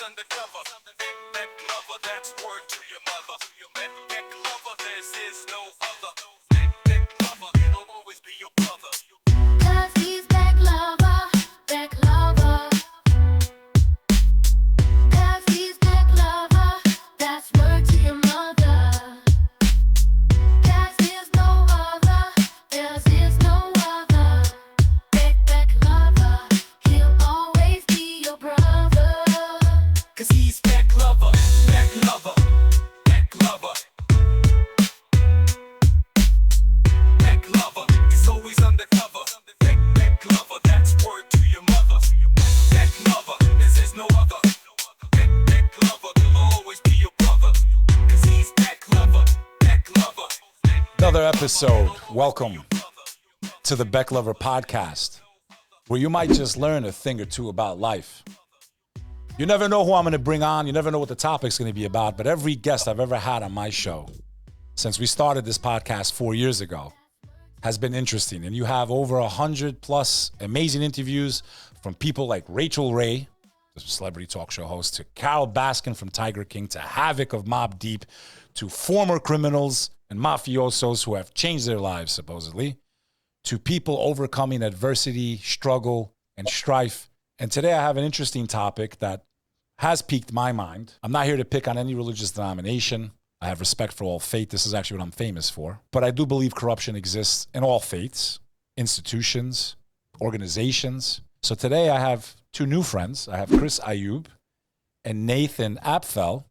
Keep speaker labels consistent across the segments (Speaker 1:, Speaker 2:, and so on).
Speaker 1: undercover. Bek Lover, that's word to your mother. Bek Lover, there is no other. Bek Lover, he'll always be your brother.
Speaker 2: 'Cause he's Bek Lover, Bek Lover. 'Cause he's Bek Lover, that's word to your mother. 'Cause there's no other, there's no other. Bek Lover, he'll always be your brother.
Speaker 1: 'Cause he's Bek Lover, Bek Lover, Bek Lover. Bek Lover, he's always undercover. Bek Lover, that's word to your mother. Bek Lover, there's no other. Bek Lover, he'll always be your brother. 'Cause he's Bek Lover, Bek Lover.
Speaker 3: Another episode. Welcome to the Bek Lover podcast, where you might just learn a thing or two about life. You never know who I'm going to bring on. You never know what the topic's going to be about. But every guest I've ever had on my show, since we started this podcast 4 years ago, has been interesting. And you have over 100 plus amazing interviews from people like Rachel Ray, the celebrity talk show host, to Carol Baskin from Tiger King, to Havoc of Mobb Deep, to former criminals and mafiosos who have changed their lives, supposedly, to people overcoming adversity, struggle, and strife. And today I have an interesting topic that has piqued my mind. I'm not here to pick on any religious denomination. I have respect for all faith. This is actually what I'm famous for. But I do believe corruption exists in all faiths, institutions, organizations. So today I have two new friends. I have Chris Ayub and Nathan Apfel,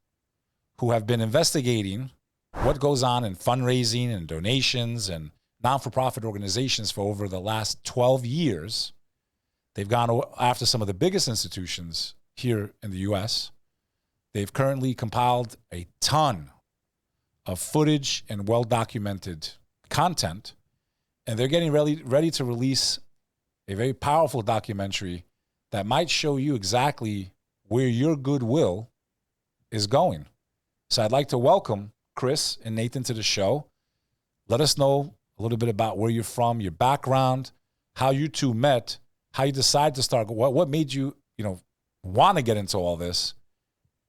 Speaker 3: who have been investigating what goes on in fundraising and donations and non-for-profit organizations for over the last 12 years. They've gone after some of the biggest institutions here in the U.S. They've currently compiled a ton of footage and well-documented content, and they're getting ready to release a very powerful documentary that might show you exactly where your goodwill is going. So I'd like to welcome Chris and Nathan to the show. Let us know a little bit about where you're from, your background, how you two met, how you decided to start, what made you, want to get into all this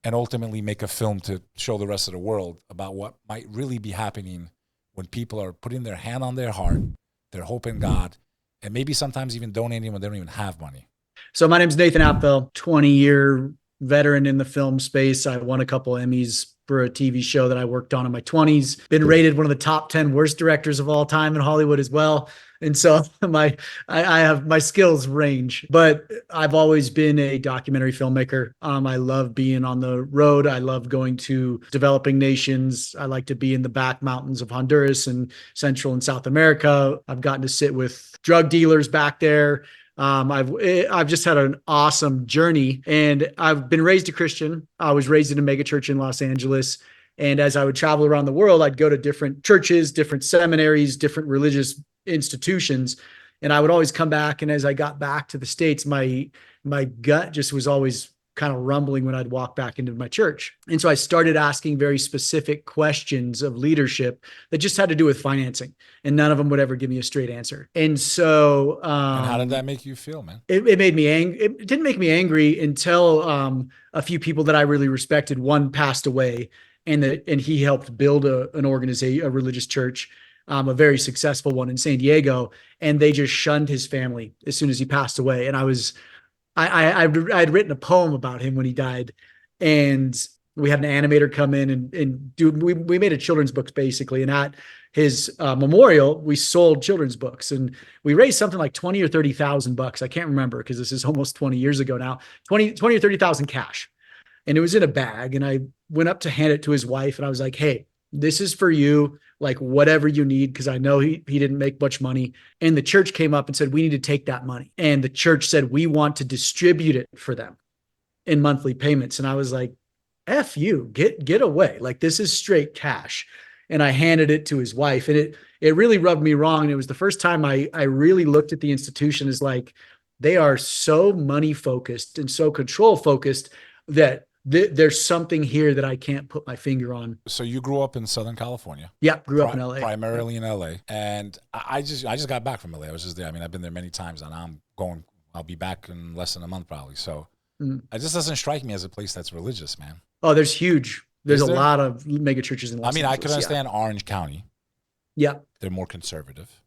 Speaker 3: and ultimately make a film to show the rest of the world about what might really be happening when people are putting their hand on their heart, their hope in God, and maybe sometimes even donating when they don't even have money.
Speaker 4: So my name's Nathan Apfel, 20-year veteran in the film space. I won a couple Emmys for a TV show that I worked on in my 20s. Been rated one of the top 10 worst directors of all time in Hollywood as well. And so I have my skills range, but I've always been a documentary filmmaker. I love being on the road. I love going to developing nations. I like to be in the back mountains of Honduras and Central and South America. I've gotten to sit with drug dealers back there. I've just had an awesome journey, and I've been raised a Christian. I was raised in a mega church in Los Angeles. And as I would travel around the world, I'd go to different churches, different seminaries, different religious institutions. And I would always come back. And as I got back to the States, my gut just was always kind of rumbling when I'd walk back into my church. And so I started asking very specific questions of leadership that just had to do with financing, and none of them would ever give me a straight answer. And so,
Speaker 3: And how did that make you feel, man?
Speaker 4: it made me angry. It didn't make me angry until a few people that I really respected, one passed away, and he helped build an organization, a religious church, a very successful one in San Diego, and they just shunned his family as soon as he passed away. And I'd written a poem about him when he died, and we had an animator come in and do, we made a children's book basically. And at his memorial, we sold children's books, and we raised something like 20 or 30,000 bucks. I can't remember because this is almost 20 years ago now, 20 or 30,000 cash. And it was in a bag, and I went up to hand it to his wife, and I was like, hey, this is for you, like whatever you need, because I know he didn't make much money. And the church came up and said, we need to take that money. And the church said, we want to distribute it for them in monthly payments. And I was like, F you, get away. Like, this is straight cash. And I handed it to his wife, and it really rubbed me wrong. And it was the first time I really looked at the institution as like, they are so money focused and so control focused that there's something here that I can't put my finger on.
Speaker 3: So you grew up in Southern California.
Speaker 4: Yeah, grew up in LA.
Speaker 3: Primarily in LA. And I just got back from LA. I was just there. I mean, I've been there many times, and I'll be back in less than a month probably. So It just doesn't strike me as a place that's religious, man.
Speaker 4: Oh, there's
Speaker 3: Is
Speaker 4: a
Speaker 3: there?
Speaker 4: lot of mega churches in Los
Speaker 3: I
Speaker 4: Angeles.
Speaker 3: could understand Orange County.
Speaker 4: Yeah.
Speaker 3: They're more conservative.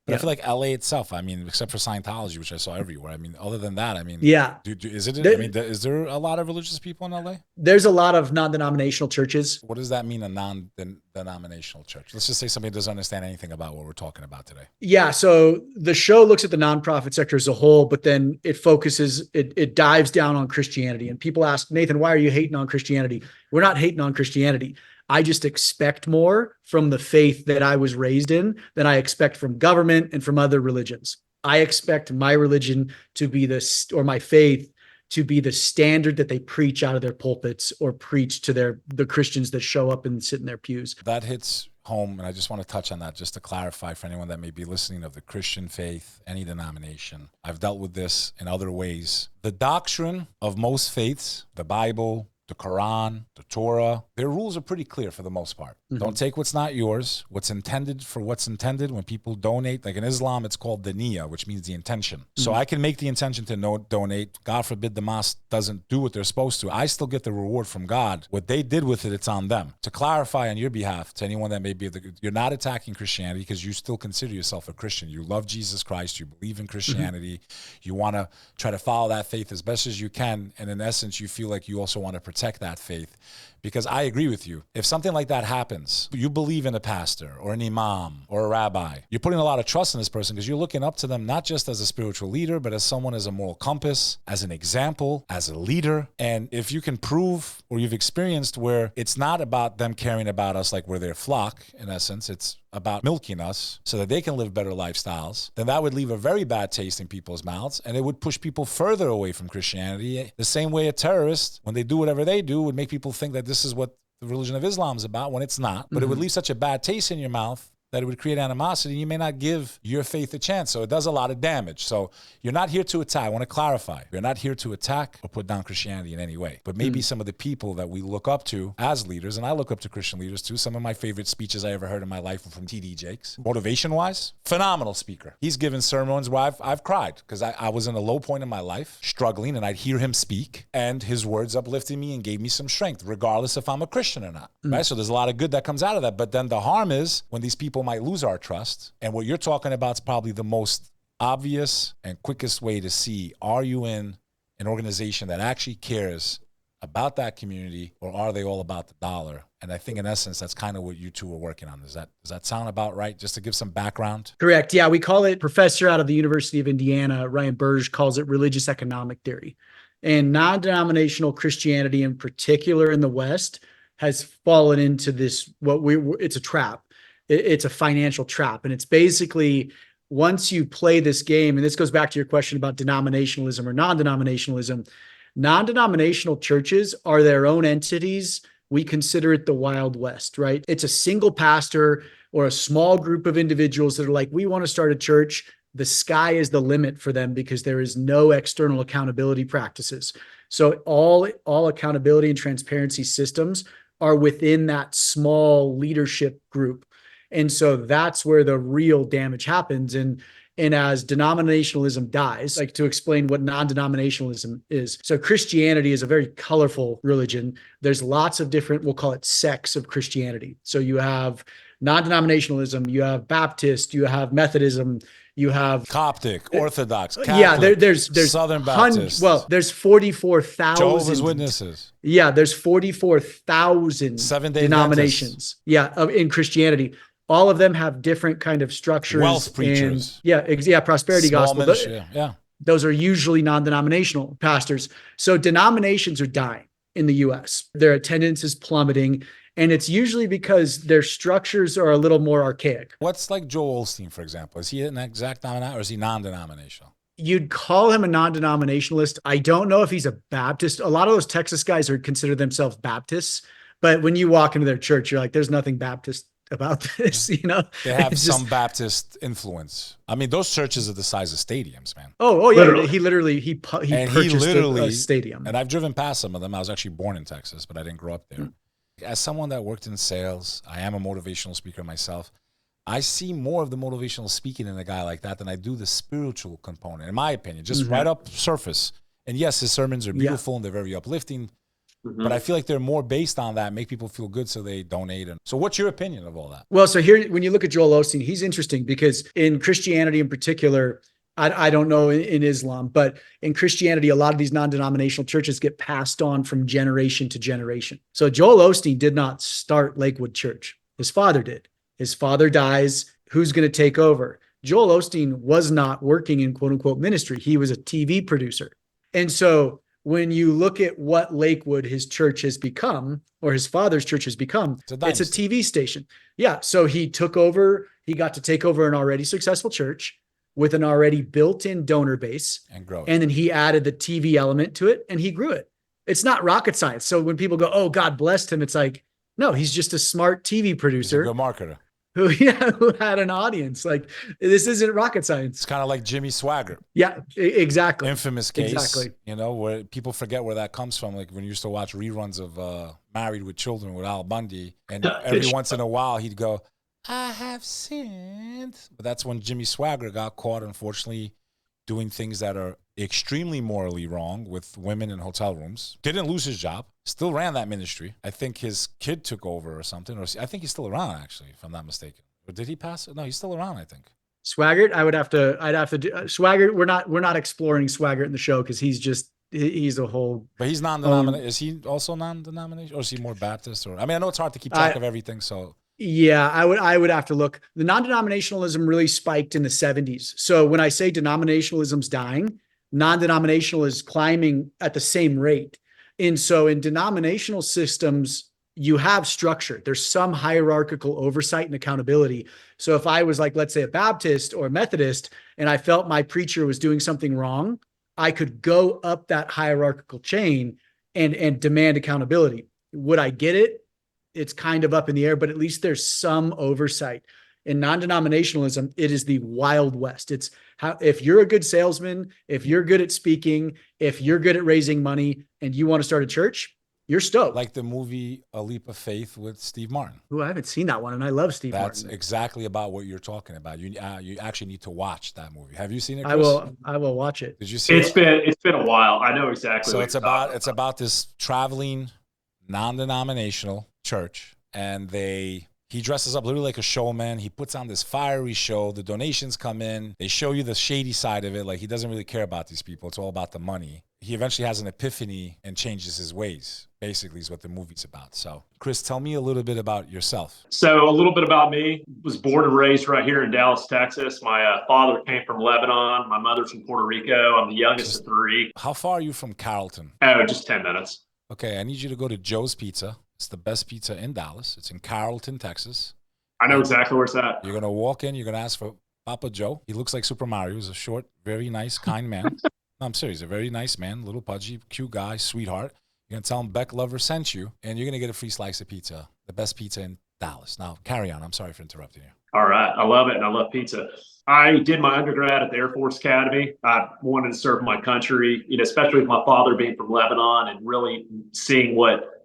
Speaker 3: But I
Speaker 4: Yeah.
Speaker 3: feel like LA itself, except for Scientology, which I saw everywhere. Other than that,
Speaker 4: Yeah.
Speaker 3: is there a lot of religious people in LA?
Speaker 4: There's a lot of non-denominational churches.
Speaker 3: What does that mean, a non-denominational church? Let's just say somebody doesn't understand anything about what we're talking about today.
Speaker 4: Yeah. So the show looks at the nonprofit sector as a whole, but then it dives down on Christianity. And people ask, Nathan, why are you hating on Christianity? We're not hating on Christianity. I just expect more from the faith that I was raised in than I expect from government and from other religions. I expect my religion to be or my faith to be the standard that they preach out of their pulpits or preach to the Christians that show up and sit in their pews.
Speaker 3: That hits home, and I just want to touch on that just to clarify for anyone that may be listening of the Christian faith, any denomination. I've dealt with this in other ways. The doctrine of most faiths, the Bible, the Quran, the Torah, their rules are pretty clear for the most part. Don't take what's not yours. What's intended for what's intended. When people donate, like in Islam, it's called the niyyah, which means the intention. So I can make the intention to donate. God forbid the mosque doesn't do what they're supposed to. I still get the reward from God. What they did with it, it's on them. To clarify on your behalf, to anyone that may be, you're not attacking Christianity because you still consider yourself a Christian. You love Jesus Christ. You believe in Christianity. You want to try to follow that faith as best as you can. And in essence, you feel like you also want to protect that faith. Because I agree with you. If something like that happens, you believe in a pastor or an imam or a rabbi, you're putting a lot of trust in this person because you're looking up to them not just as a spiritual leader, but as someone as a moral compass, as an example, as a leader. And if you can prove or you've experienced where it's not about them caring about us like we're their flock, in essence, it's about milking us so that they can live better lifestyles, then that would leave a very bad taste in people's mouths, and it would push people further away from Christianity. The same way a terrorist, when they do whatever they do, would make people think that this is what the religion of Islam is about when it's not. But it would leave such a bad taste in your mouth that it would create animosity. You may not give your faith a chance. So it does a lot of damage. So you're not here to attack. I want to clarify. You're not here to attack or put down Christianity in any way. But maybe some of the people that we look up to as leaders, and I look up to Christian leaders too. Some of my favorite speeches I ever heard in my life were from T.D. Jakes. Motivation-wise, phenomenal speaker. He's given sermons where I've cried because I was in a low point in my life, struggling, and I'd hear him speak, and his words uplifted me and gave me some strength, regardless if I'm a Christian or not. Right? So there's a lot of good that comes out of that. But then the harm is when these people might lose our trust. And what you're talking about is probably the most obvious and quickest way to see, are you in an organization that actually cares about that community, or are they all about the dollar? And I think in essence, that's kind of what you two are working on. Does that sound about right? Just to give some background.
Speaker 4: Correct. Yeah. We call it, professor out of the University of Indiana, Ryan Burge, calls it religious economic theory. And non-denominational Christianity in particular in the West has fallen into this, it's a trap. It's a financial trap. And it's basically, once you play this game, and this goes back to your question about denominationalism or non-denominationalism, non-denominational churches are their own entities. We consider it the Wild West, right? It's a single pastor or a small group of individuals that are like, we want to start a church. The sky is the limit for them because there is no external accountability practices. So all accountability and transparency systems are within that small leadership group. And so that's where the real damage happens. And as denominationalism dies, like to explain what non-denominationalism is. So Christianity is a very colorful religion. There's lots of different, we'll call it sects of Christianity. So you have non-denominationalism, you have Baptist, you have Methodism, you have
Speaker 3: Coptic, Orthodox, Catholic,
Speaker 4: yeah, there's
Speaker 3: Southern Baptist.
Speaker 4: There's 44,000
Speaker 3: Jehovah's Witnesses.
Speaker 4: There's 44,000 denominations.
Speaker 3: Adventists.
Speaker 4: In Christianity. All of them have different kind of structures.
Speaker 3: Wealth preachers.
Speaker 4: Prosperity
Speaker 3: Small
Speaker 4: gospel.
Speaker 3: ministry, yeah.
Speaker 4: Those are usually non-denominational pastors. So denominations are dying in the US. Their attendance is plummeting. And it's usually because their structures are a little more archaic.
Speaker 3: What's like Joel Osteen, for example? Is he an exact denominational or is he non-denominational?
Speaker 4: You'd call him a non-denominationalist. I don't know if he's a Baptist. A lot of those Texas guys consider themselves Baptists. But when you walk into their church, you're like, there's nothing Baptist about this, you know?
Speaker 3: They have some Baptist influence. I mean, those churches are the size of stadiums, man.
Speaker 4: Oh yeah. Literally. He purchased a stadium.
Speaker 3: And I've driven past some of them. I was actually born in Texas, but I didn't grow up there. As someone that worked in sales, I am a motivational speaker myself. I see more of the motivational speaking in a guy like that than I do the spiritual component, in my opinion, just right up surface. And yes, his sermons are
Speaker 4: Yeah.
Speaker 3: beautiful and they're very uplifting, but I feel like they're more based on that, make people feel good so they donate. And so what's your opinion of all that?
Speaker 4: Well, so here, when you look at Joel Osteen, he's interesting because in Christianity in particular, I don't know in Islam, but in Christianity, a lot of these non-denominational churches get passed on from generation to generation. So Joel Osteen did not start Lakewood Church. His father did. His father dies. Who's going to take over? Joel Osteen was not working in quote unquote ministry. He was a TV producer. And so when you look at what Lakewood, his church has become, or his father's church has become, it's a TV station. Yeah. So he took over, he got to take over an already successful church with an already built-in donor base
Speaker 3: And grow.
Speaker 4: And then he added the TV element to it and he grew it. It's not rocket science. So when people go, oh, God blessed him, it's like, no, he's just a smart TV producer.
Speaker 3: He's a good marketer.
Speaker 4: Who had an audience. Like, this isn't rocket science.
Speaker 3: It's kind of like Jimmy Swaggart.
Speaker 4: Yeah, exactly.
Speaker 3: Infamous case,
Speaker 4: Exactly.
Speaker 3: you know, where people forget where that comes from. Like when you used to watch reruns of Married with Children with Al Bundy, and every once in a while he'd go, I have sinned. But that's when Jimmy Swaggart got caught, unfortunately, doing things that are extremely morally wrong with women in hotel rooms. Didn't lose his job. Still ran that ministry. I think his kid took over or something. Or I think he's still around, actually, if I'm not mistaken. Or did he pass? No, he's still around, I think.
Speaker 4: Swaggart, I'd have to do Swaggart. We're not exploring Swaggart in the show because he's a whole.
Speaker 3: But he's non-denominational. Is he also non-denominational, or is he more Baptist? Or I mean, I know it's hard to keep track of everything. So
Speaker 4: yeah, I would have to look. The non-denominationalism really spiked in the 70s. So when I say denominationalism's dying, non-denominational is climbing at the same rate. And so in denominational systems, you have structure. There's some hierarchical oversight and accountability. So if I was like, let's say a Baptist or a Methodist, and I felt my preacher was doing something wrong, I could go up that hierarchical chain and demand accountability. Would I get it? It's kind of up in the air, but at least there's some oversight. In non-denominationalism, it is the Wild West. It's how, if you're a good salesman, if you're good at speaking, if you're good at raising money and you want to start a church, you're stoked.
Speaker 3: like the movie A Leap of Faith with Steve Martin.
Speaker 4: Ooh, I haven't seen that one, and I love Steve
Speaker 3: That's
Speaker 4: Martin.
Speaker 3: exactly about what you're talking about. You actually need to watch that movie. Have you seen it, Chris?
Speaker 4: I will watch it.
Speaker 3: Did you see it?
Speaker 5: It's been a while. I know exactly.
Speaker 3: So
Speaker 5: what
Speaker 3: it's
Speaker 5: you're talking
Speaker 3: about this traveling non-denominational church, and he dresses up literally like a showman. He puts on this fiery show. The donations come in. They show you the shady side of it. Like, he doesn't really care about these people. It's all about the money. He eventually has an epiphany and changes his ways, basically, is what the movie's about. So, Chris, tell me a little bit about yourself.
Speaker 5: So a little bit about me. Was born and raised right here in Dallas, Texas. My father came from Lebanon. My mother's from Puerto Rico. I'm the youngest of three.
Speaker 3: How far are you from Carrollton?
Speaker 5: Oh, just 10 minutes.
Speaker 3: Okay, I need you to go to Joe's Pizza. It's the best pizza in Dallas. It's in Carrollton, Texas.
Speaker 5: I know exactly where it's at.
Speaker 3: You're going to walk in. You're going to ask for Papa Joe. He looks like Super Mario. He's a short, very nice, kind man. No, I'm serious. A very nice man, little pudgy, cute guy, sweetheart. You're going to tell him Bek Lover sent you, and you're going to get a free slice of pizza, the best pizza in Dallas. Now, carry on. I'm sorry for interrupting you.
Speaker 5: All right. I love it, and I love pizza. I did my undergrad at the Air Force Academy. I wanted to serve my country, especially with my father being from Lebanon and really seeing what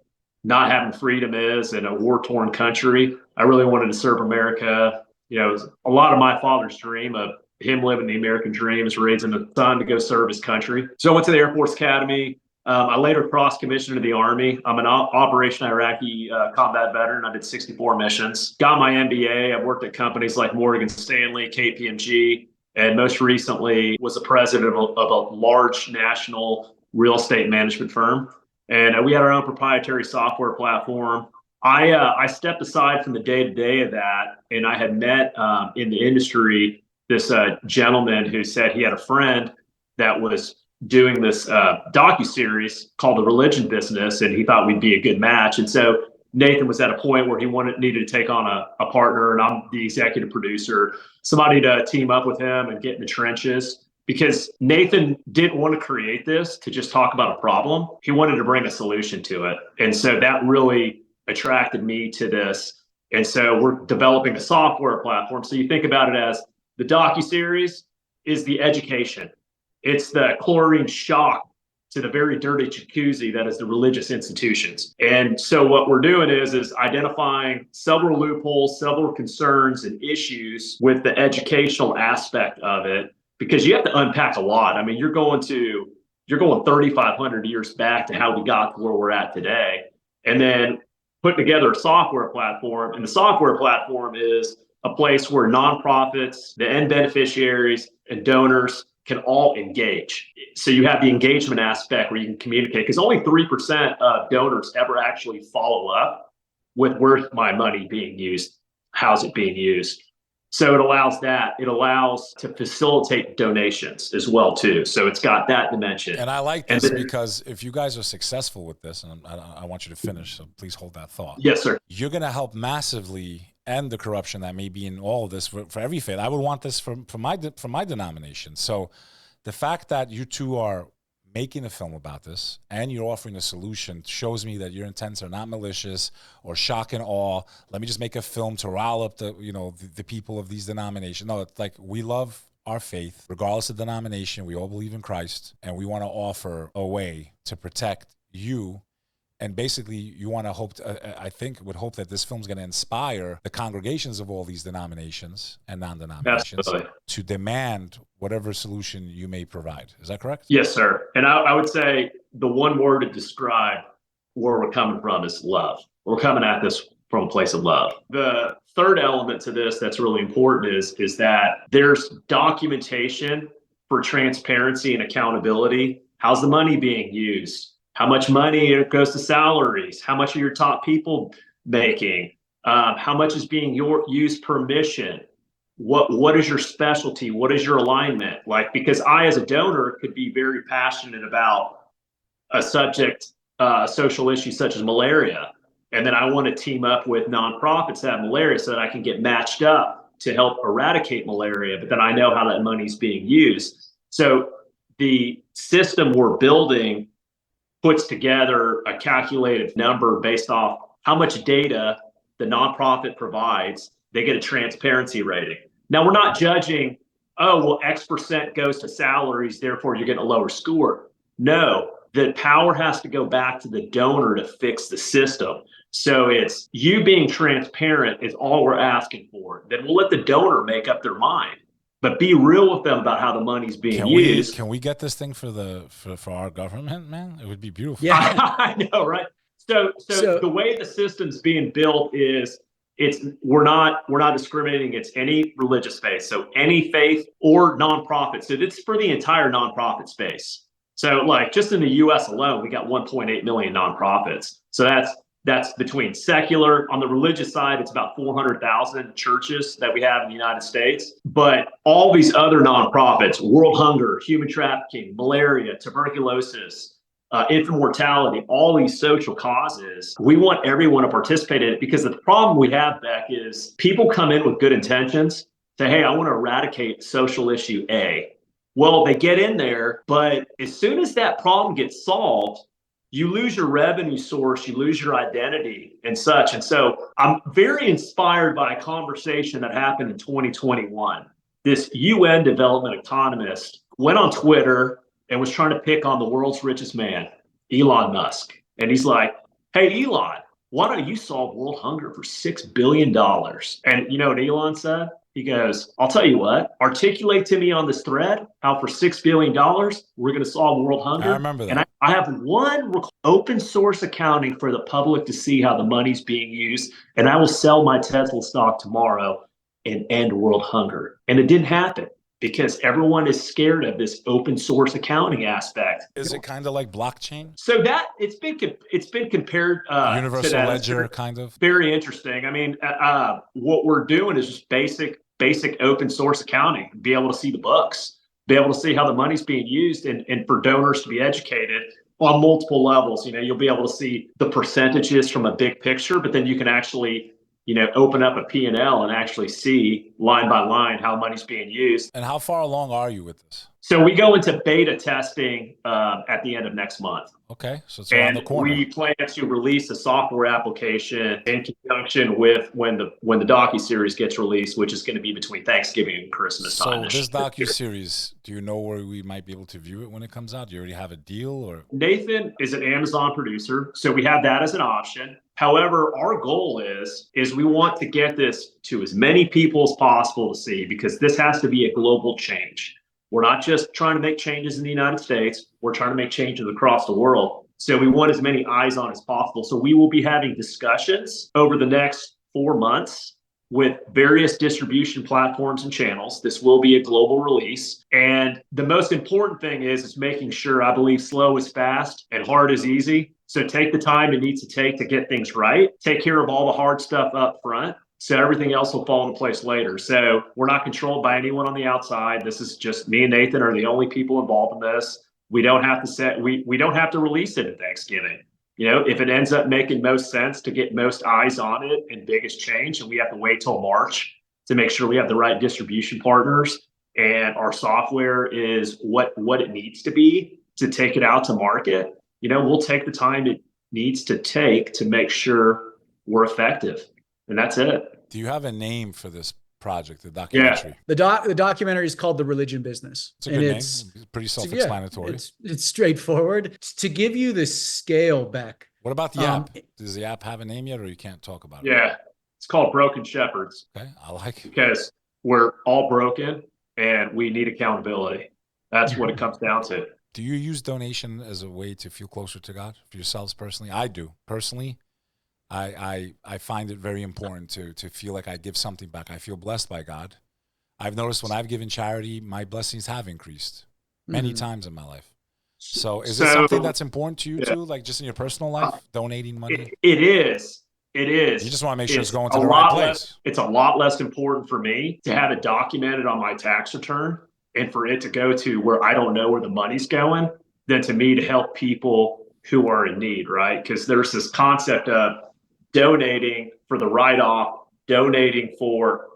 Speaker 5: not having freedom is in a war-torn country. I really wanted to serve America. It was a lot of my father's dream of him living the American dream is raising a son to go serve his country. So I went to the Air Force Academy. I later cross-commissioned to the Army. I'm an Operation Iraqi combat veteran. I did 64 missions. Got my MBA. I've worked at companies like Morgan Stanley, KPMG, and most recently was the president of a large national real estate management firm. And we had our own proprietary software platform. I stepped aside from the day-to-day of that, and I had met in the industry this gentleman who said he had a friend that was doing this docuseries called The Religion Business, and he thought we'd be a good match. And so Nathan was at a point where he needed to take on a partner, and I'm the executive producer, somebody to team up with him and get in the trenches. Because Nathan didn't want to create this to just talk about a problem. He wanted to bring a solution to it. And so that really attracted me to this. And so we're developing a software platform. So you think about it as the docuseries is the education. It's the chlorine shock to the very dirty jacuzzi that is the religious institutions. And so what we're doing is identifying several loopholes, several concerns and issues with the educational aspect of it. Because you have to unpack a lot. I mean, you're going to you're going 3,500 years back to how we got to where we're at today. And then put together a software platform. And the software platform is a place where nonprofits, the end beneficiaries, and donors can all engage. So you have the engagement aspect where you can communicate, because only 3% of donors ever actually follow up with where's my money being used, how's it being used. So it allows that. It allows to facilitate donations as well too. So it's got that dimension.
Speaker 3: And I like this because if you guys are successful with this, and I want you to finish, so please hold that thought.
Speaker 5: Yes, sir.
Speaker 3: You're going to help massively end the corruption that may be in all of this for every faith. I would want this for my denomination. So the fact that you two are making a film about this and you're offering a solution shows me that your intents are not malicious or shock and awe. Let me just make a film to rile up the people of these denominations. No, it's like, we love our faith regardless of denomination. We all believe in Christ, and we want to offer a way to protect you. And basically, you want to hope, I think, would hope that this film's going to inspire the congregations of all these denominations and non-denominations
Speaker 5: Absolutely.
Speaker 3: to demand whatever solution you may provide. Is that correct?
Speaker 5: Yes, sir. And I would say the one word to describe where we're coming from is love. We're coming at this from a place of love. The third element to this that's really important is that there's documentation for transparency and accountability. How's the money being used? How much money goes to salaries? How much are your top people making? How much is being used per mission? What is your specialty? What is your alignment? Like, because I, as a donor, could be very passionate about a subject, social issue such as malaria. And then I want to team up with nonprofits that have malaria so that I can get matched up to help eradicate malaria. But then I know how that money's being used. So the system we're building puts together a calculated number based off how much data the nonprofit provides. They get a transparency rating. Now, we're not judging, oh, well, X% goes to salaries, therefore you're getting a lower score. No, the power has to go back to the donor to fix the system. So it's you being transparent is all we're asking for. Then we'll let the donor make up their mind. But be real with them about how the money's being used.
Speaker 3: Can we get this thing for our government, man? It would be beautiful.
Speaker 5: Yeah, I know, right? So the way the system's being built is we're not discriminating against any religious faith. So any faith or nonprofit. So it's for the entire nonprofit space. So like just in the US alone, we got 1.8 million nonprofits. So that's between secular. On the religious side, it's about 400,000 churches that we have in the United States. But all these other nonprofits, world hunger, human trafficking, malaria, tuberculosis, infant mortality, all these social causes, we want everyone to participate in it, because the problem we have, Beck, is people come in with good intentions, say, hey, I want to eradicate social issue A. Well, they get in there, but as soon as that problem gets solved, you lose your revenue source, you lose your identity and such. And so I'm very inspired by a conversation that happened in 2021. This UN development economist went on Twitter and was trying to pick on the world's richest man, Elon Musk. And he's like, hey, Elon, why don't you solve world hunger for $6 billion? And you know what Elon said? He goes, I'll tell you what, articulate to me on this thread how for $6 billion, we're going to solve world hunger.
Speaker 3: I remember that.
Speaker 5: And I have one open source accounting for the public to see how the money's being used. And I will sell my Tesla stock tomorrow and end world hunger. And it didn't happen because everyone is scared of this open source accounting aspect.
Speaker 3: Is it kind of like blockchain?
Speaker 5: So that it's been compared
Speaker 3: Universal
Speaker 5: to that.
Speaker 3: ledger, kind of.
Speaker 5: Very interesting. I mean, what we're doing is just basic open source accounting, be able to see the books, be able to see how the money's being used, and for donors to be educated on multiple levels. You know, you'll be able to see the percentages from a big picture, but then you can actually, you know, open up a P&L and actually see line by line how money's being used.
Speaker 3: And how far along are you with this?
Speaker 5: So we go into beta testing at the end of next month.
Speaker 3: Okay, so it's around the corner.
Speaker 5: We plan to release a software application in conjunction with when the docuseries gets released, which is going to be between Thanksgiving and Christmas time.
Speaker 3: So this docuseries, do you know where we might be able to view it when it comes out? Do you already have a deal, or?
Speaker 5: Nathan is an Amazon producer, so we have that as an option. However, our goal is we want to get this to as many people as possible to see, because this has to be a global change. We're not just trying to make changes in the United States. We're trying to make changes across the world. So we want as many eyes on as possible. So we will be having discussions over the next 4 months with various distribution platforms and channels. This will be a global release. And the most important thing is making sure, I believe slow is fast and hard is easy. So take the time it needs to take to get things right. Take care of all the hard stuff up front. So everything else will fall into place later. So we're not controlled by anyone on the outside. This is just me and Nathan are the only people involved in this. We don't have to we don't have to release it at Thanksgiving. You know, if it ends up making most sense to get most eyes on it and biggest change, and we have to wait till March to make sure we have the right distribution partners and our software is what it needs to be to take it out to market, you know, we'll take the time it needs to take to make sure we're effective. And that's it.
Speaker 3: Do you have a name for this project, the documentary?
Speaker 4: Yeah. The documentary is called The Religion Business.
Speaker 3: It's a good name. It's pretty self-explanatory.
Speaker 4: It's straightforward. To give you the scale, Beck.
Speaker 3: What about the app? Does the app have a name yet, or you can't talk about it?
Speaker 5: Yeah. It's called Broken Shepherds.
Speaker 3: Okay, I like it.
Speaker 5: Because we're all broken and we need accountability. That's what it comes down to.
Speaker 3: Do you use donation as a way to feel closer to God for yourselves personally? I do. Personally, I find it very important to feel like I give something back. I feel blessed by God. I've noticed when I've given charity, my blessings have increased many times in my life. So is it something that's important to you too, like just in your personal life, donating money?
Speaker 5: It is. It is.
Speaker 3: You just want to make sure it's going to the right place.
Speaker 5: It's a lot less important for me to have it documented on my tax return and for it to go to where I don't know where the money's going than to me to help people who are in need, right? Because there's this concept of donating for the write-off, donating for,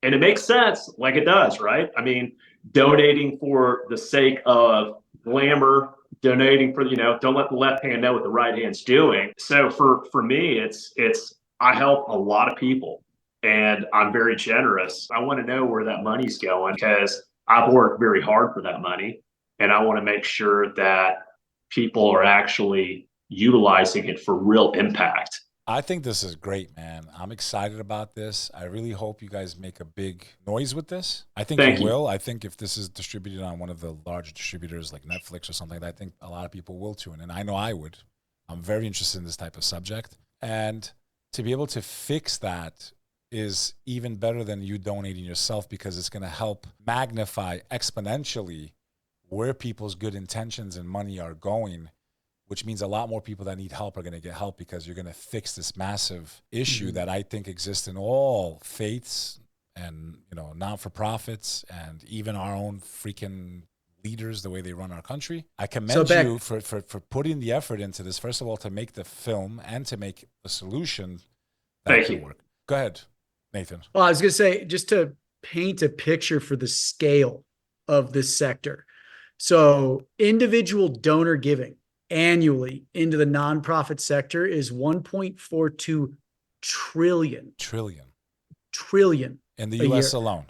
Speaker 5: and it makes sense, like it does, right? I mean, donating for the sake of glamour, donating for, you know, don't let the left hand know what the right hand's doing. So for me, it's I help a lot of people and I'm very generous. I want to know where that money's going because I've worked very hard for that money and I want to make sure that people are actually utilizing it for real impact.
Speaker 3: I think this is great, man. I'm excited about this. I really hope you guys make a big noise with this. I think you will. I think if this is distributed on one of the large distributors like Netflix or something, I think a lot of people will tune in. I know I would. I'm very interested in this type of subject. And to be able to fix that is even better than you donating yourself because it's going to help magnify exponentially where people's good intentions and money are going, which means a lot more people that need help are going to get help because you're going to fix this massive issue that I think exists in all faiths and, you know, not-for-profits and even our own freaking leaders, the way they run our country. I commend you for putting the effort into this, first of all, to make the film and to make a solution that can work. Go ahead, Nathan.
Speaker 4: Well, I was going to say, just to paint a picture for the scale of this sector. So individual donor giving annually into the nonprofit sector is 1.42 trillion
Speaker 3: in the US alone.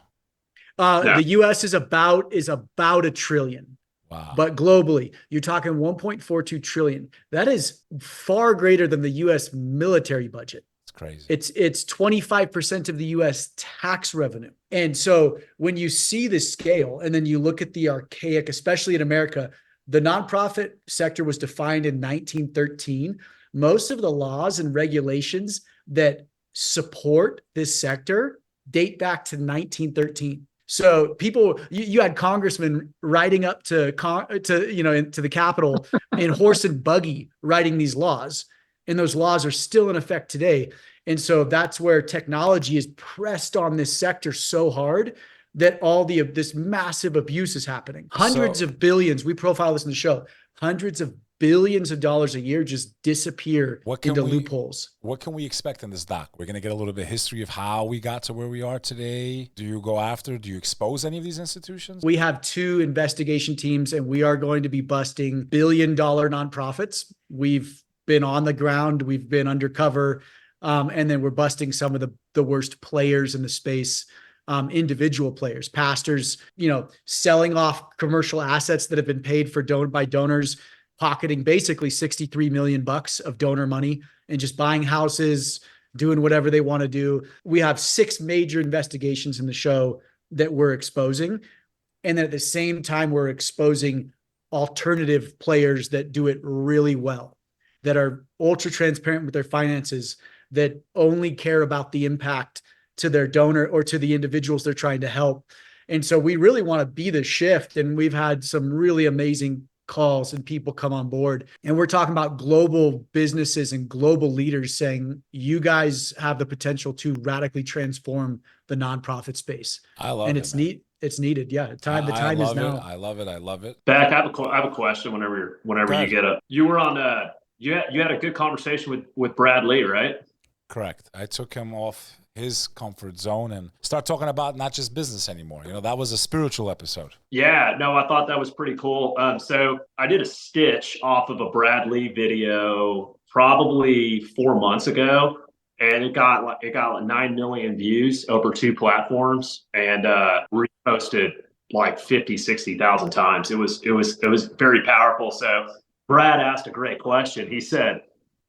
Speaker 4: The US is about a trillion.
Speaker 3: Wow.
Speaker 4: But globally, you're talking 1.42 trillion. That is far greater than the US military budget.
Speaker 3: It's crazy.
Speaker 4: It's 25% of the US tax revenue. And so when you see the scale and then you look at the archaic, especially in America, the nonprofit sector was defined in 1913. Most of the laws and regulations that support this sector date back to 1913. So people, you had congressmen riding up to the Capitol in horse and buggy writing these laws, and those laws are still in effect today. And so that's where technology is pressed on this sector so hard that all this massive abuse is happening. Hundreds of billions, we profile this in the show, hundreds of billions of dollars a year just disappear into loopholes.
Speaker 3: What can we expect in this doc? We're going to get a little bit of history of how we got to where we are today. Do you expose any of these institutions?
Speaker 4: We have 2 investigation teams and we are going to be busting billion-dollar nonprofits. We've been on the ground, we've been undercover, and then we're busting some of the worst players in the space. Individual players, pastors, selling off commercial assets that have been paid for by donors, pocketing basically $63 million of donor money and just buying houses, doing whatever they want to do. We have 6 major investigations in the show that we're exposing. And then at the same time, we're exposing alternative players that do it really well, that are ultra transparent with their finances, that only care about the impact to their donor or to the individuals they're trying to help. And so we really want to be the shift. And we've had some really amazing calls and people come on board. And we're talking about global businesses and global leaders saying, you guys have the potential to radically transform the nonprofit space.
Speaker 3: I love
Speaker 4: and
Speaker 3: it.
Speaker 4: it's
Speaker 3: Man.
Speaker 4: neat. It's needed. Yeah. The time
Speaker 3: I
Speaker 4: is
Speaker 3: love
Speaker 4: now.
Speaker 3: it. I love it. I love it.
Speaker 5: Beck, I have a question. Whenever
Speaker 3: Go
Speaker 5: you
Speaker 3: ahead.
Speaker 5: get up, you were on. You had a good conversation with Brad Lee, right?
Speaker 3: Correct. I took him off his comfort zone and start talking about not just business anymore. You know, that was a spiritual episode.
Speaker 5: Yeah, no, I thought that was pretty cool. So I did a stitch off of a Brad Lee video probably 4 months ago, and it got like 9 million views over 2 platforms, and reposted like 50-60,000 times. It was very powerful. So Brad asked a great question. He said,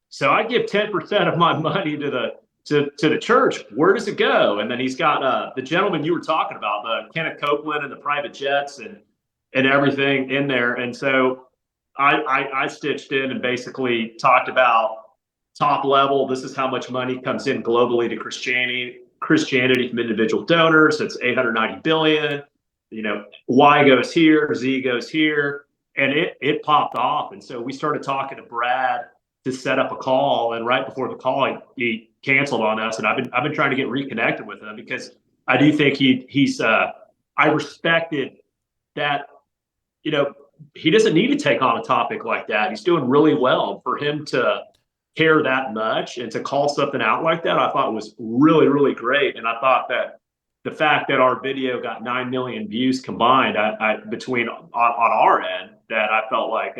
Speaker 5: so I give 10% of my money to the church. Where does it go? And then he's got the gentleman you were talking about, the Kenneth Copeland and the private jets and everything in there. And so I stitched in and basically talked about top level. This is how much money comes in globally to Christianity from individual donors. It's 890 billion. You know, Y goes here, Z goes here, and it popped off. And so we started talking to Brad to set up a call, and right before the call, he canceled on us. And I've been trying to get reconnected with him because I do think he's I respected that. You know, he doesn't need to take on a topic like that. He's doing really well. For him to care that much and to call something out like that, I thought was really, really great. And I thought that the fact that our video got 9 million views combined, between on our end, that I felt like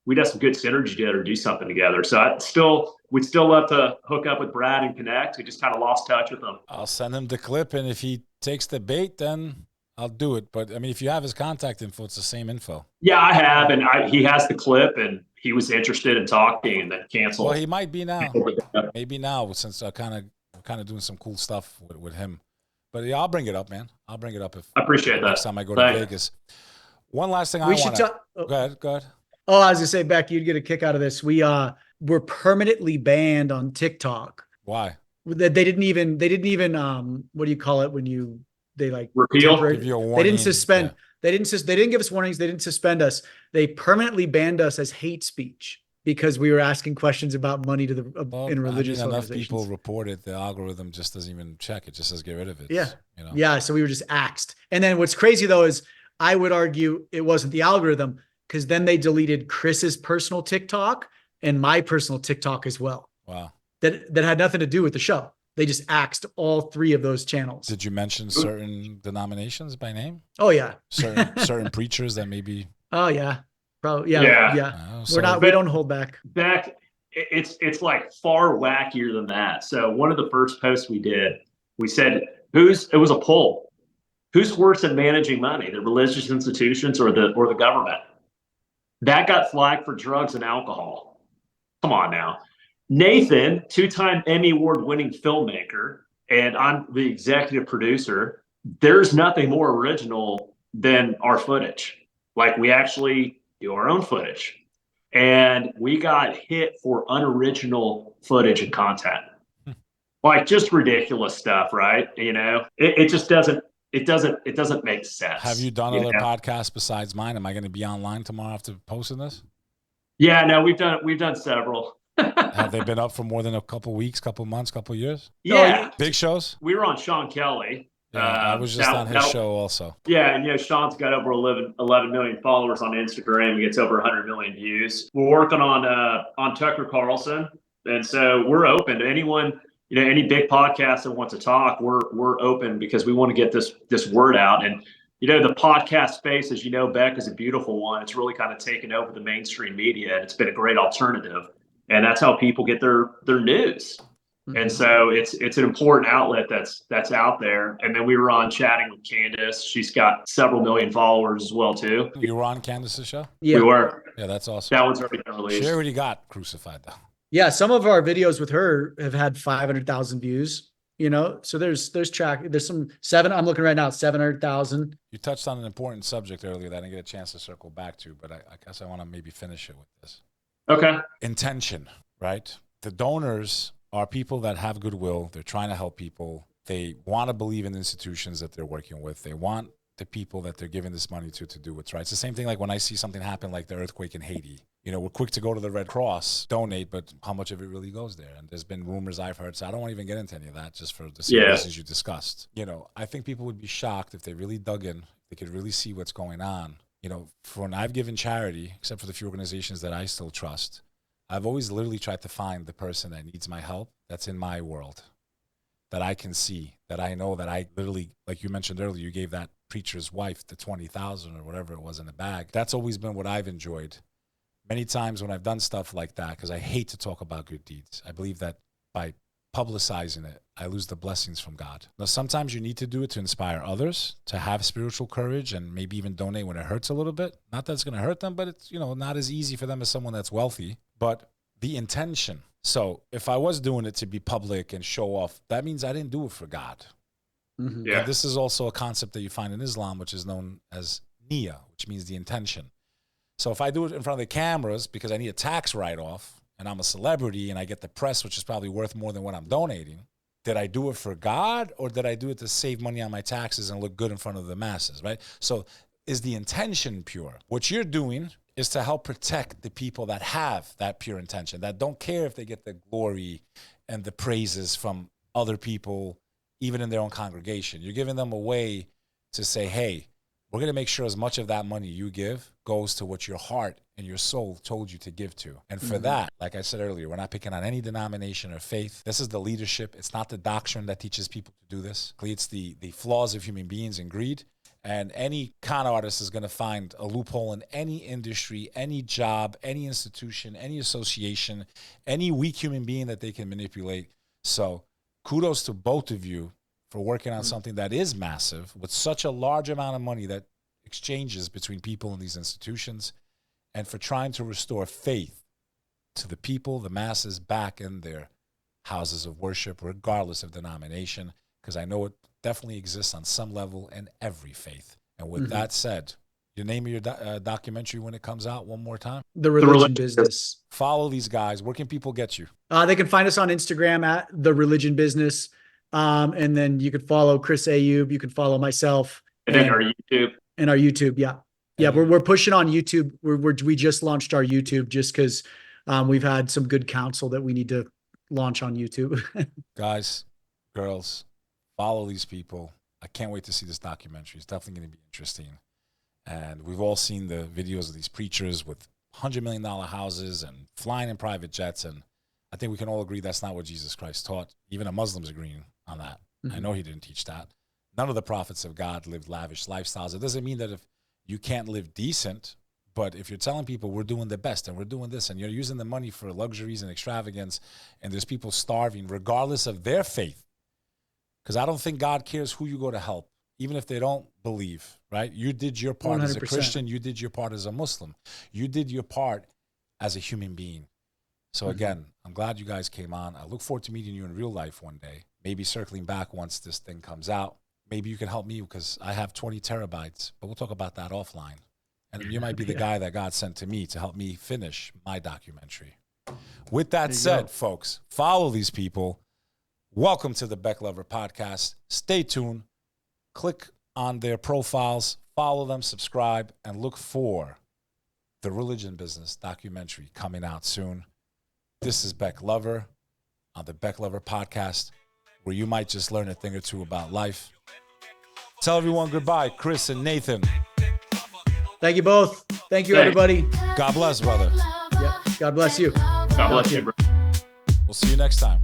Speaker 5: we'd have some good synergy together, do something together. So we'd still love to hook up with Brad and connect. We just kind of lost touch with him.
Speaker 3: I'll send him the clip, and if he takes the bait, then I'll do it. But I mean, if you have his contact info, it's the same info.
Speaker 5: Yeah, I have, and he has the clip, and he was interested in talking, and then canceled.
Speaker 3: Well, he might be now. Maybe now, since I kind of doing some cool stuff with him. But yeah, I'll bring it up, man. I'll bring it up if
Speaker 5: I appreciate that.
Speaker 3: next time I go to Vegas. One last thing I want to. Go ahead. Go ahead.
Speaker 4: Oh, I was gonna say, Beck, you'd get a kick out of this. We're permanently banned on TikTok.
Speaker 3: Why?
Speaker 4: They didn't even what do you call it when they like
Speaker 5: Repeal?
Speaker 3: Give you a warning.
Speaker 4: They didn't suspend.
Speaker 3: Yeah.
Speaker 4: They didn't give us warnings. They didn't suspend us. They permanently banned us as hate speech because we were asking questions about money to in religious
Speaker 3: enough
Speaker 4: organizations.
Speaker 3: people report it. The algorithm just doesn't even check. It just says get rid of it.
Speaker 4: Yeah.
Speaker 3: You know?
Speaker 4: Yeah. So we were just axed. And then what's crazy though is I would argue it wasn't the algorithm, because then they deleted Chris's personal TikTok and my personal TikTok as well.
Speaker 3: Wow.
Speaker 4: That had nothing to do with the show. They just axed all 3 of those channels.
Speaker 3: Did you mention certain denominations by name?
Speaker 4: Oh yeah.
Speaker 3: Certain preachers that maybe.
Speaker 4: Oh yeah. Probably. Yeah.
Speaker 3: So
Speaker 4: we don't hold back.
Speaker 5: Beck, it's like far wackier than that. So one of the first posts we did, we said, it was a poll. Who's worse at managing money, the religious institutions or the government? That got flagged for drugs and alcohol. Come on now. Nathan, 2-time Emmy Award-winning filmmaker, and I'm the executive producer. There's nothing more original than our footage. Like, we actually do our own footage. And we got hit for unoriginal footage and content. Like, just ridiculous stuff, right? You know, it just doesn't make sense.
Speaker 3: Have you done other podcasts besides mine? Am I going to be online tomorrow after posting this?
Speaker 5: Yeah, no, we've done several.
Speaker 3: Have they been up for more than a couple weeks, couple months, couple years?
Speaker 5: Yeah.
Speaker 3: Big shows?
Speaker 5: We were on Sean Kelly.
Speaker 3: Yeah, I was just on his show also.
Speaker 5: Yeah, and Sean's got over 11 million followers on Instagram. He gets over 100 million views. We're working on Tucker Carlson, and so we're open to anyone. Any big podcast that wants to talk. We're open because we want to get this word out. And the podcast space, as you know, Beck, is a beautiful one. It's really kind of taken over the mainstream media, and it's been a great alternative. And that's how people get their news. Mm-hmm. And so it's an important outlet that's out there. And then we were on chatting with Candace. She's got several million followers as well too.
Speaker 3: You were on Candace's show?
Speaker 4: Yeah.
Speaker 5: We were.
Speaker 3: Yeah, that's awesome.
Speaker 5: That one's already been released.
Speaker 3: She already got crucified though.
Speaker 4: Yeah, some of our videos with her have had 500,000 views. So there's some I'm looking right now, 700,000.
Speaker 3: You touched on an important subject earlier that I didn't get a chance to circle back to, but I guess I want to maybe finish it with this.
Speaker 5: Okay.
Speaker 3: Intention, right? The donors are people that have goodwill. They're trying to help people. They want to believe in the institutions that they're working with. They want the people that they're giving this money to do what's right. It's the same thing like when I see something happen like the earthquake in Haiti. We're quick to go to the Red Cross, donate, but how much of it really goes there? And there's been rumors I've heard, so I don't want to even get into any of that just for the same reasons you discussed. I think people would be shocked if they really dug in, they could really see what's going on. For when I've given charity, except for the few organizations that I still trust, I've always literally tried to find the person that needs my help that's in my world, that I can see, that I know, that I literally, like you mentioned earlier, you gave that preacher's wife the 20,000 or whatever it was in the bag. That's always been what I've enjoyed. Many times when I've done stuff like that, because I hate to talk about good deeds, I believe that by publicizing it, I lose the blessings from God. Now, sometimes you need to do it to inspire others, to have spiritual courage, and maybe even donate when it hurts a little bit. Not that it's going to hurt them, but it's, not as easy for them as someone that's wealthy. But the intention. So if I was doing it to be public and show off, that means I didn't do it for God.
Speaker 4: Mm-hmm.
Speaker 5: Yeah.
Speaker 3: And this is also a concept that you find in Islam, which is known as niyyah, which means the intention. So if I do it in front of the cameras because I need a tax write-off and I'm a celebrity and I get the press, which is probably worth more than what I'm donating, did I do it for God or did I do it to save money on my taxes and look good in front of the masses, right? So is the intention pure? What you're doing is to help protect the people that have that pure intention, that don't care if they get the glory and the praises from other people, even in their own congregation. You're giving them a way to say, hey, we're going to make sure as much of that money you give goes to what your heart and your soul told you to give to. And for that, like I said earlier, we're not picking on any denomination or faith. This is the leadership. It's not the doctrine that teaches people to do this. It's the flaws of human beings and greed. And any con artist is going to find a loophole in any industry, any job, any institution, any association, any weak human being that they can manipulate. So kudos to both of you for working on something that is massive with such a large amount of money that exchanges between people in these institutions, and for trying to restore faith to the people, the masses, back in their houses of worship, regardless of denomination, because I know it definitely exists on some level in every faith. And with that said, your name of your documentary when it comes out one more time?
Speaker 4: The Religion Business.
Speaker 3: Follow these guys. Where can people get you?
Speaker 4: They can find us on Instagram at The Religion Business. And then you can follow Chris Ayub. You can follow myself.
Speaker 5: And then our YouTube.
Speaker 4: And our YouTube. Yeah. Yeah. We're pushing on YouTube. We just launched our YouTube just because we've had some good counsel that we need to launch on YouTube.
Speaker 3: Guys, girls, follow these people. I can't wait to see this documentary. It's definitely going to be interesting. And we've all seen the videos of these preachers with $100 million houses and flying in private jets. And I think we can all agree that's not what Jesus Christ taught. Even a Muslim's agreeing on that. I know he didn't teach that. None of the prophets of God lived lavish lifestyles. It doesn't mean that if you can't live decent, but if you're telling people we're doing the best and we're doing this and you're using the money for luxuries and extravagance and there's people starving regardless of their faith, because I don't think God cares who you go to help, even if they don't believe, right? You did your part 100%. As a Christian. You did your part as a Muslim. You did your part as a human being. So again, I'm glad you guys came on. I look forward to meeting you in real life one day, maybe circling back once this thing comes out. Maybe you can help me because I have 20 terabytes, but we'll talk about that offline. And you might be the guy that God sent to me to help me finish my documentary. With that said, folks, follow these people. Welcome to the Bek Lover podcast. Stay tuned. Click on their profiles, follow them, subscribe, and look for the Religion Business documentary coming out soon. This is Bek Lover on the Bek Lover podcast, where you might just learn a thing or two about life. Tell everyone goodbye, Chris and Nathan.
Speaker 4: Thank you both. Thank you, everybody.
Speaker 3: God bless, brother.
Speaker 4: Yep. God bless you.
Speaker 5: God bless you, bro.
Speaker 3: We'll see you next time.